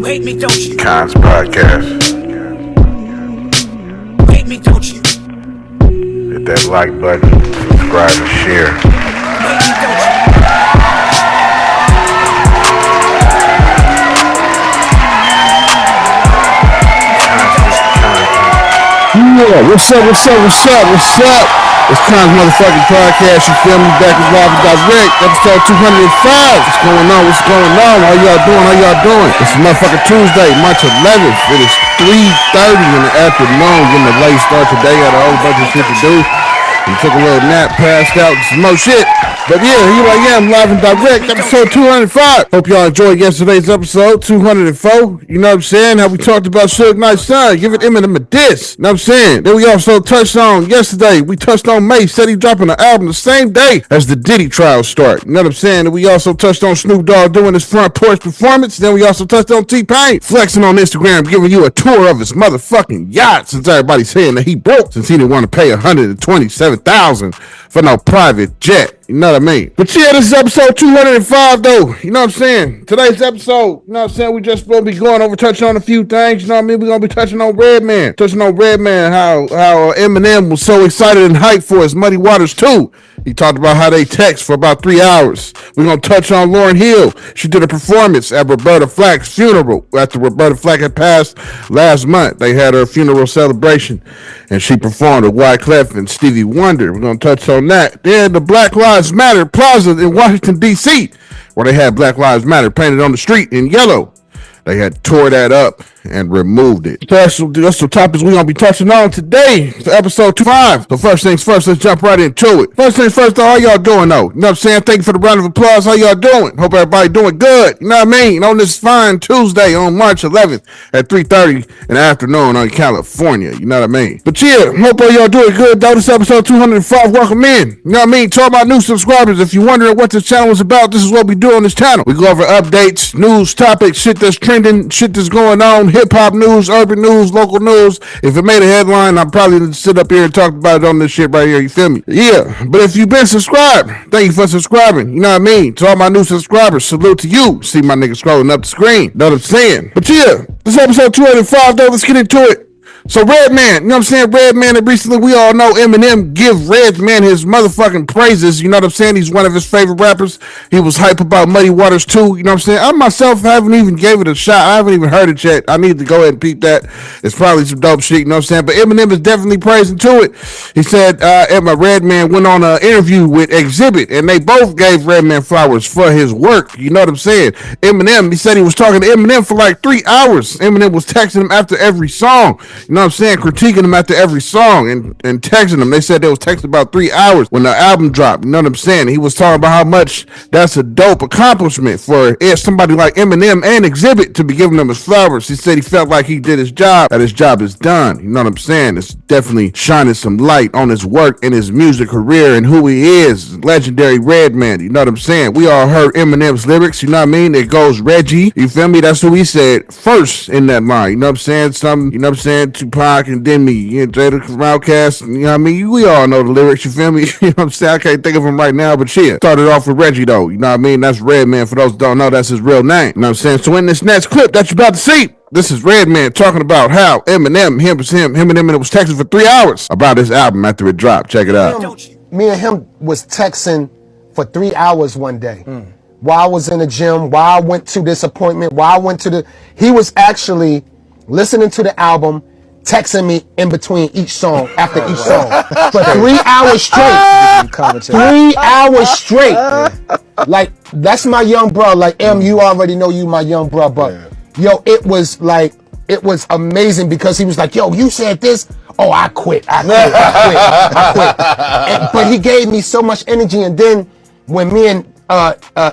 You hate me, don't you? Kons podcast. You hate me, don't you? Hit that like button, subscribe and share. You hate me, don't you? Yeah, what's up? It's Kons motherfucking podcast, you feel me? Back with live and direct, episode 205. What's going on? How y'all doing? It's motherfucking Tuesday, March 11th. It is 3:30 in the afternoon, getting a late start today. Got a whole bunch of shit to do. We took a little nap, passed out, some more shit. But yeah, here I am, live and direct, episode 205. Hope y'all enjoyed yesterday's episode, 204. You know what I'm saying? How we talked about Suge Knight's son, giving Eminem a diss. You know what I'm saying? Then we also touched on yesterday, we touched on Mace, said he dropping an album the same day as the Diddy trial start. You know what I'm saying? And we also touched on Snoop Dogg doing his front porch performance. Then we also touched on T-Pain flexing on Instagram, giving you a tour of his motherfucking yacht, since everybody's saying that he broke, since he didn't want to pay $127,000 for no private jet. You know what I mean? But yeah, this is episode 205 though. You know what I'm saying? Today's episode, you know what I'm saying? We just supposed to be going over, touching on a few things. You know what I mean? We're going to be touching on Redman. How Eminem was so excited and hyped for his Muddy Waters 2. He talked about how they text for about 3 hours. We're going to touch on Lauryn Hill. She did a performance at Roberta Flack's funeral after Roberta Flack had passed last month. They had her funeral celebration, and she performed with Wyclef and Stevie Wonder. We're going to touch on that. Then the Black Lives Matter Plaza in Washington, D.C., where they had Black Lives Matter painted on the street in yellow. They had tore that up and removed it. That's the topics we're going to be touching on today for episode 25. So first things first, let's jump right into it. First things first, though, how y'all doing, though? You know what I'm saying? Thank you for the round of applause. How y'all doing? Hope everybody doing good. You know what I mean? On this fine Tuesday on March 11th at 3:30 in the afternoon on California. You know what I mean? But yeah, hope all y'all doing good, though. This episode 205. Welcome in. You know what I mean? To all my new subscribers, if you're wondering what this channel is about, this is what we do on this channel. We go over updates, news, topics, shit that's trending, shit that's going on, hip-hop news, urban news, local news. If it made a headline, I'd probably sit up here and talk about it on this shit right here. You feel me? Yeah. But if you've been subscribed, thank you for subscribing. You know what I mean? To all my new subscribers, salute to you. See my nigga scrolling up the screen. Know what I'm saying? But yeah, this episode 205 though, let's get into it. So Redman, you know what I'm saying? Redman, and recently we all know Eminem give Redman his motherfucking praises. You know what I'm saying? He's one of his favorite rappers. He was hype about Muddy Waters 2. You know what I'm saying? I myself haven't even gave it a shot. I haven't even heard it yet. I need to go ahead and peep that. It's probably some dope shit, you know what I'm saying? But Eminem is definitely praising to it. He said Redman went on an interview with Exhibit, and they both gave Redman flowers for his work. You know what I'm saying? Eminem, he said he was talking to Eminem for like 3 hours. Eminem was texting him after every song. You know what I'm saying? Critiquing him after every song and texting him. They said they was texting about 3 hours when the album dropped. You know what I'm saying? He was talking about how much that's a dope accomplishment for somebody like Eminem and Exhibit to be giving them his flowers. He said he felt like he did his job, that his job is done. You know what I'm saying? It's definitely shining some light on his work and his music career and who he is. Legendary Redman. You know what I'm saying? We all heard Eminem's lyrics. You know what I mean? It goes Reggie. You feel me? That's who he said first in that line. You know what I'm saying? You know what I'm saying? Tupac and then me, you know, Jada from Outkast, you know what I mean? We all know the lyrics, you feel me? You know what I'm saying? I can't think of them right now, but shit. Started off with Reggie though, you know what I mean? That's Redman, for those who don't know, that's his real name. You know what I'm saying? So in this next clip that you're about to see, this is Redman talking about how Eminem, him and Eminem was texting for 3 hours about his album after it dropped. Check it out. Me and him was texting for 3 hours one day. While I was in the gym, while I went to this appointment, he was actually listening to the album, texting me in between each song, after each song, for 3 hours straight. 3 hours straight. Like, that's my young bro. Like, you already know you my young bro, but yo, it was amazing because he was like, yo, you said this. Oh, I quit. But he gave me so much energy. And then when me and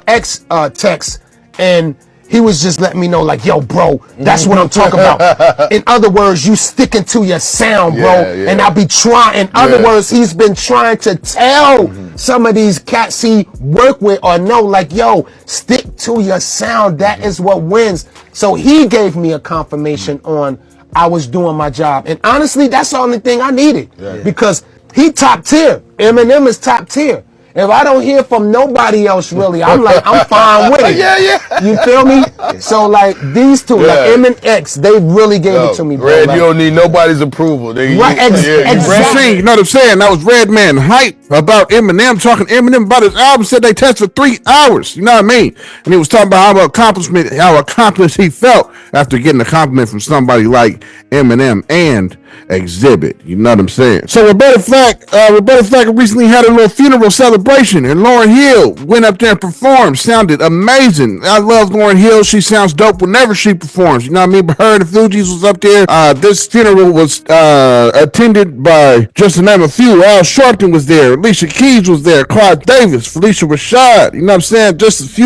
X text, and he was just letting me know, like, yo, bro, that's what I'm talking about. In other words, you sticking to your sound, bro. And I'll be trying. In other words, he's been trying to tell some of these cats he work with or know, like, yo, stick to your sound. That is what wins. So he gave me a confirmation on I was doing my job. And honestly, that's the only thing I needed. Because he top tier. Eminem is top tier. If I don't hear from nobody else, really, I'm fine with it. Yeah. You feel me? So like these two, like M and X, they really gave it to me, bro. Red, like, you don't need nobody's approval. Right, exactly. You know what I'm saying? That was Redman hype about Eminem, talking Eminem about his album, said they tested for 3 hours. You know what I mean? And he was talking about how accomplished he felt after getting a compliment from somebody like Eminem and Exhibit. You know what I'm saying? So Roberta Flack recently had a little funeral celebration, and Lauryn Hill went up there and performed. Sounded amazing. I love Lauryn Hill. She sounds dope whenever she performs. You know what I mean? But her and the Fugees was up there. This funeral was attended by, just to name a few, Al Sharpton was there, Alicia Keys was there, Clive Davis, Felicia Rashad. You know what I'm saying? Just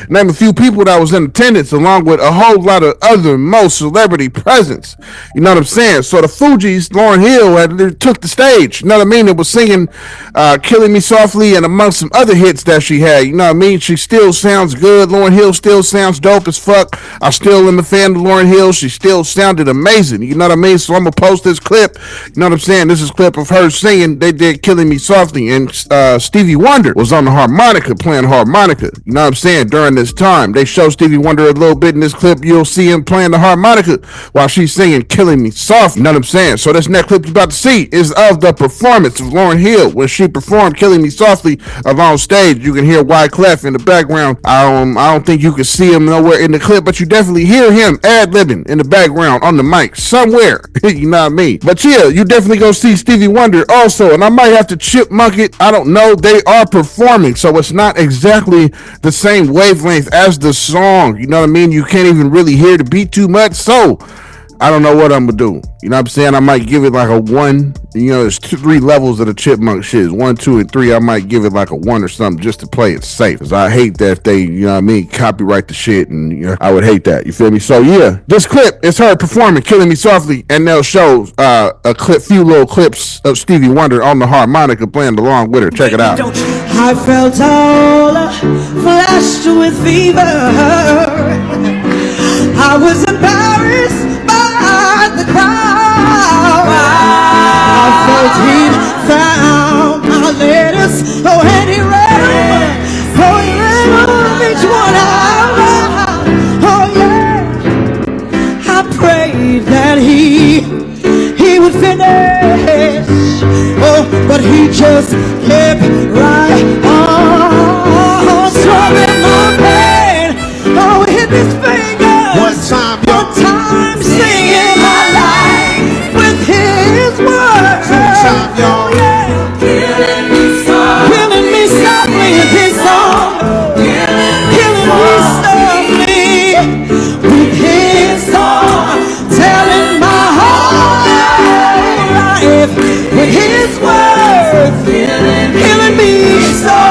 name a few people that was in attendance, along with a whole lot of other most celebrity presence. You know what I'm saying? So the Fugees, Lauryn Hill took the stage. You know what I mean? It was singing Killing Me Softly and amongst some other hits that she had. You know what I mean? She still sounds good. Lauryn Hill still sounds dope as fuck. I still am a fan of Lauryn Hill. She still sounded amazing. You know what I mean? So I'm going to post this clip. You know what I'm saying? This is a clip of her singing. They did Killing Me Softly. And Stevie Wonder was on the harmonica, playing harmonica. You know what I'm saying? During this time. They show Stevie Wonder a little bit in this clip. You'll see him playing the harmonica while she's singing Killing Me Softly. You know what I'm saying? So this next clip you're about to see is of the performance of Lauryn Hill when she performed Killing Me Softly on stage. You can hear Wyclef in the background. I don't think you can see him nowhere in the clip, but you definitely hear him ad-libbing in the background on the mic somewhere. You know what I mean? But yeah, you definitely go see Stevie Wonder also, and I might have to chipmunk it. I don't know. They are performing, so it's not exactly the same wavelength as the song. You know what I mean? You can't even really hear the beat too much, so I don't know what I'm gonna do. You know what I'm saying? I might give it like a 1. You know, there's 3 levels of the chipmunk shit. 1, 2, and 3. I might give it like a 1 or something just to play it safe. Cause I hate that if they, you know what I mean, copyright the shit, and you know, I would hate that. You feel me? So yeah, this clip is her performing Killing Me Softly, and they'll show few little clips of Stevie Wonder on the harmonica playing along with her. Check it out. I felt all flushed with fever. I was embarrassed by the crowd. I felt he'd found my letters. Oh, and he read them. Oh, he read them each one out. Oh, yeah. I prayed that he would finish. Oh, but he just kept right on. Strumming my pain. Oh, hit his fingers. One time singing my life with his words. Oh, yeah. Killing me softly with his song. Killing me softly with his song. Telling my whole life with his words. Killing me softly.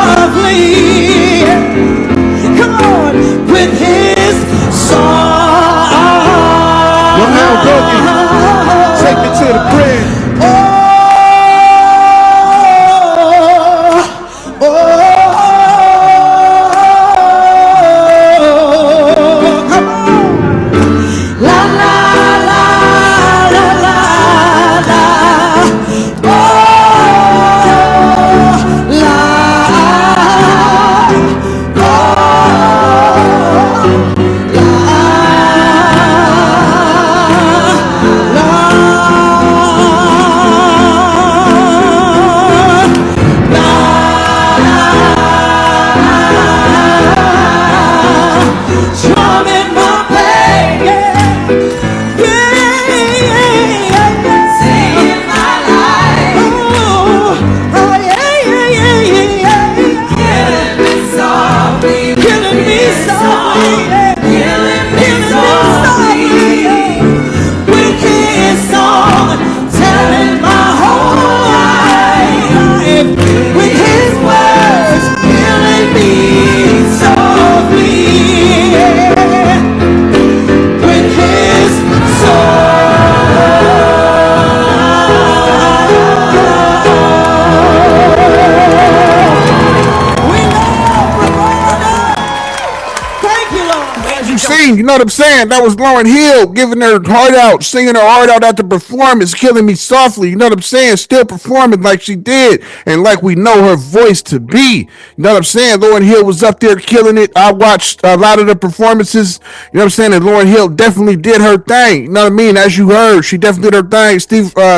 you know what I'm saying? That was Lauryn Hill giving her heart out, singing her heart out at the performance, Killing Me Softly, you know what I'm saying? Still performing like she did and like we know her voice to be. You know what I'm saying? Lauryn Hill was up there killing it. I watched a lot of the performances, you know what I'm saying? And Lauryn Hill definitely did her thing. You know what I mean? As you heard, she definitely did her thing.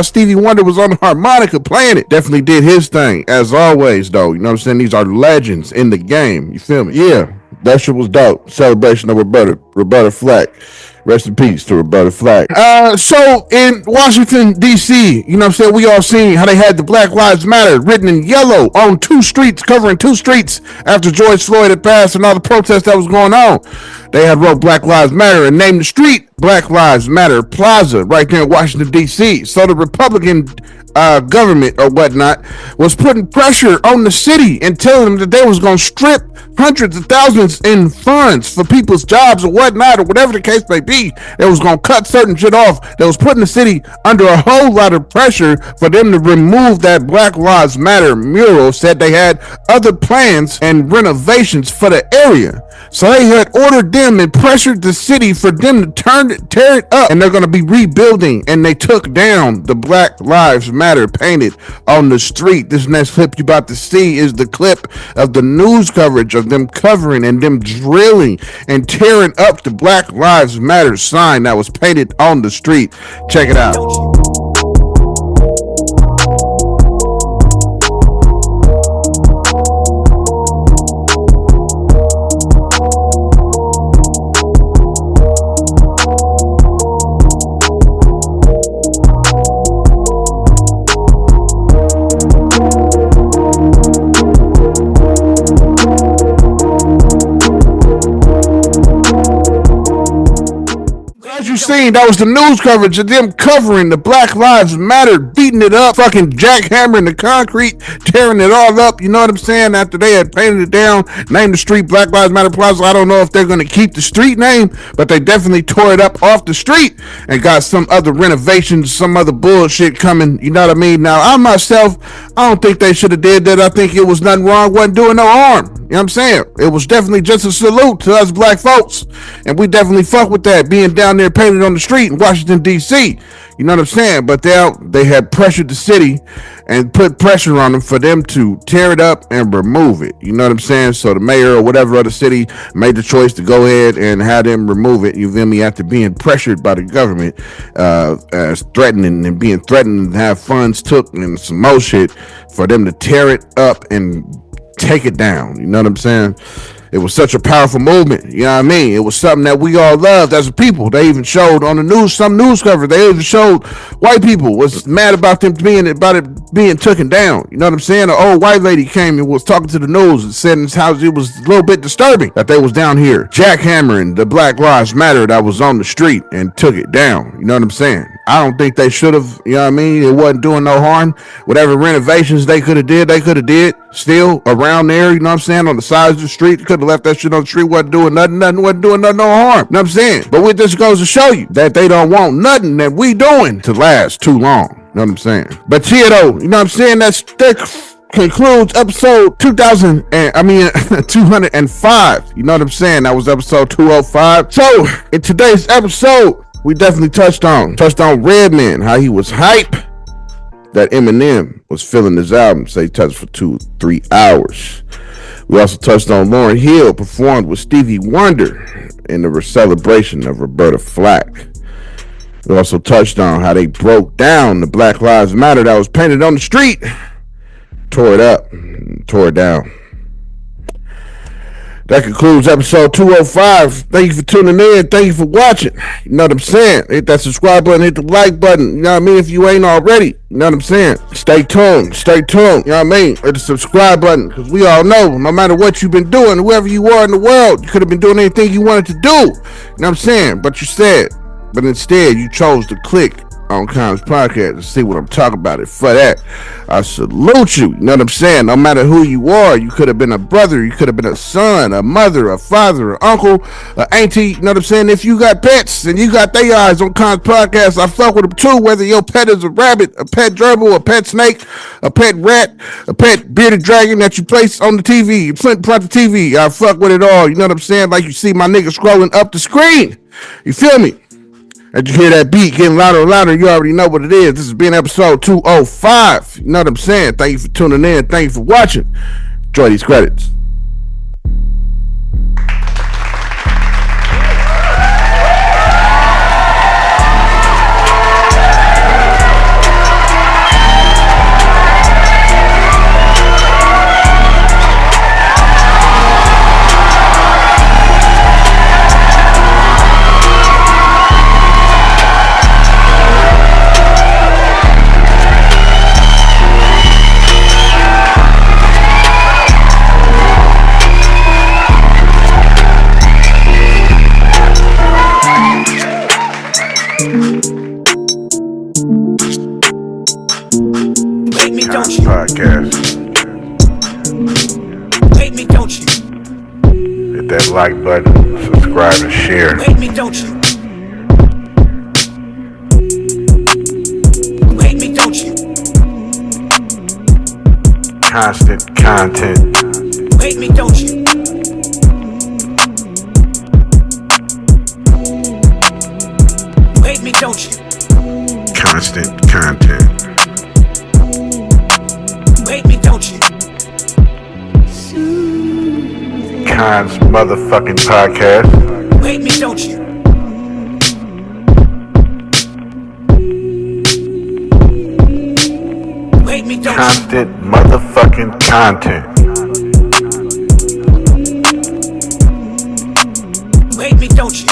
Stevie Wonder was on the harmonica playing it. Definitely did his thing, as always, though. You know what I'm saying? These are legends in the game. You feel me? Yeah. That shit was dope. Celebration of Roberta Flack. Rest in peace to Roberta Flack. So in Washington, D.C., you know what I'm saying, we all seen how they had the Black Lives Matter written in yellow on 2 streets, covering 2 streets after George Floyd had passed and all the protests that was going on. They had wrote Black Lives Matter and named the street Black Lives Matter Plaza right there in Washington, D.C. So the Republican government or whatnot was putting pressure on the city and telling them that they was going to strip hundreds of thousands in funds for people's jobs or whatnot, or whatever the case may be. They was going to cut certain shit off. They was putting the city under a whole lot of pressure for them to remove that Black Lives Matter mural. Said they had other plans and renovations for the area. So they had ordered them and pressured the city for them to tear it up, and they're going to be rebuilding. And they took down the Black Lives Matter painted on the street. This next clip you about to see is the clip of the news coverage of them covering and them drilling and tearing up the Black Lives Matter sign that was painted on the street. Check it out. Seen, that was the news coverage of them covering the Black Lives Matter, beating it up, fucking jackhammering the concrete, tearing it all up, you know what I'm saying, after they had painted it down, named the street Black Lives Matter Plaza. I don't know if they're going to keep the street name, but they definitely tore it up off the street and got some other renovations, some other bullshit coming, you know what I mean? Now, I myself, I don't think they should have did that. I think it was nothing wrong, wasn't doing no harm. You know what I'm saying? It was definitely just a salute to us black folks. And we definitely fuck with that, being down there painted on the street in Washington, D.C. You know what I'm saying? But they had pressured the city and put pressure on them for them to tear it up and remove it. You know what I'm saying? So the mayor or whatever of the city made the choice to go ahead and have them remove it. You feel me? After being pressured by the government, as threatening and being threatened to have funds took and some more shit for them to tear it up and take it down. You know what I'm saying? It was such a powerful movement. You know what I mean? It was something that we all loved as a people. They even showed on the news, some news cover, they even showed white people was mad about them being taken down. You know what I'm saying? An old white lady came and was talking to the news and said in his house it was a little bit disturbing that they was down here jackhammering the Black Lives Matter that was on the street and took it down. You know what I'm saying? I don't think they should have, you know what I mean? It wasn't doing no harm. Whatever renovations they could have did still around there, you know what I'm saying? On the sides of the street, could have left that shit on the street, wasn't doing nothing, wasn't doing nothing, no harm. You know what I'm saying? But what this goes to show you that they don't want nothing that we doing to last too long. You know what I'm saying? But here though, you know what I'm saying? That concludes episode 205. You know what I'm saying? That was episode 205. So in today's episode, we definitely touched on Redman, how he was hype that Eminem was filling his album, say touched for 2-3 hours. We also touched on Lauryn Hill performed with Stevie Wonder in the celebration of Roberta Flack. We also touched on how they broke down the Black Lives Matter that was painted on the street, tore it up, tore it down. That concludes episode 205. Thank you for tuning in. Thank you for watching. You know what I'm saying? Hit that subscribe button, hit the like button. You know what I mean? If you ain't already, you know what I'm saying? Stay tuned. You know what I mean? Hit the subscribe button, because we all know, no matter what you've been doing, whoever you are in the world, you could have been doing anything you wanted to do. You know what I'm saying? But instead, you chose to click on Kons podcast and see what I'm talking about. And for that, I salute you. You know what I'm saying? No matter who you are, you could have been a brother, you could have been a son, a mother, a father, an uncle, an auntie. You know what I'm saying? If you got pets and you got their eyes on Kons podcast, I fuck with them too. Whether your pet is a rabbit, a pet gerbil, a pet snake, a pet rat, a pet bearded dragon that you place on the TV, front the TV, I fuck with it all. You know what I'm saying? Like you see my nigga scrolling up the screen. You feel me? As you hear that beat getting louder and louder, you already know what it is. This has been episode 205. You know what I'm saying? Thank you for tuning in. Thank you for watching. Enjoy these credits. Podcast. Hate me, don't you? Hit that like button, subscribe and share. Hate me, don't you? Hate me, don't you? Constant content. Hate me, don't you? Hate me, don't you? Constant content. Hate me, don't you? Kons motherfucking podcast. Hate me, don't you? Hate me, don't you? Constant motherfucking content. Hate me, don't you?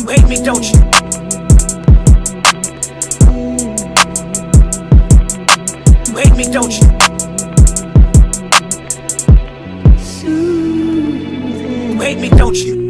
Hate me, don't you? Hate me, don't you? Hate me, don't you?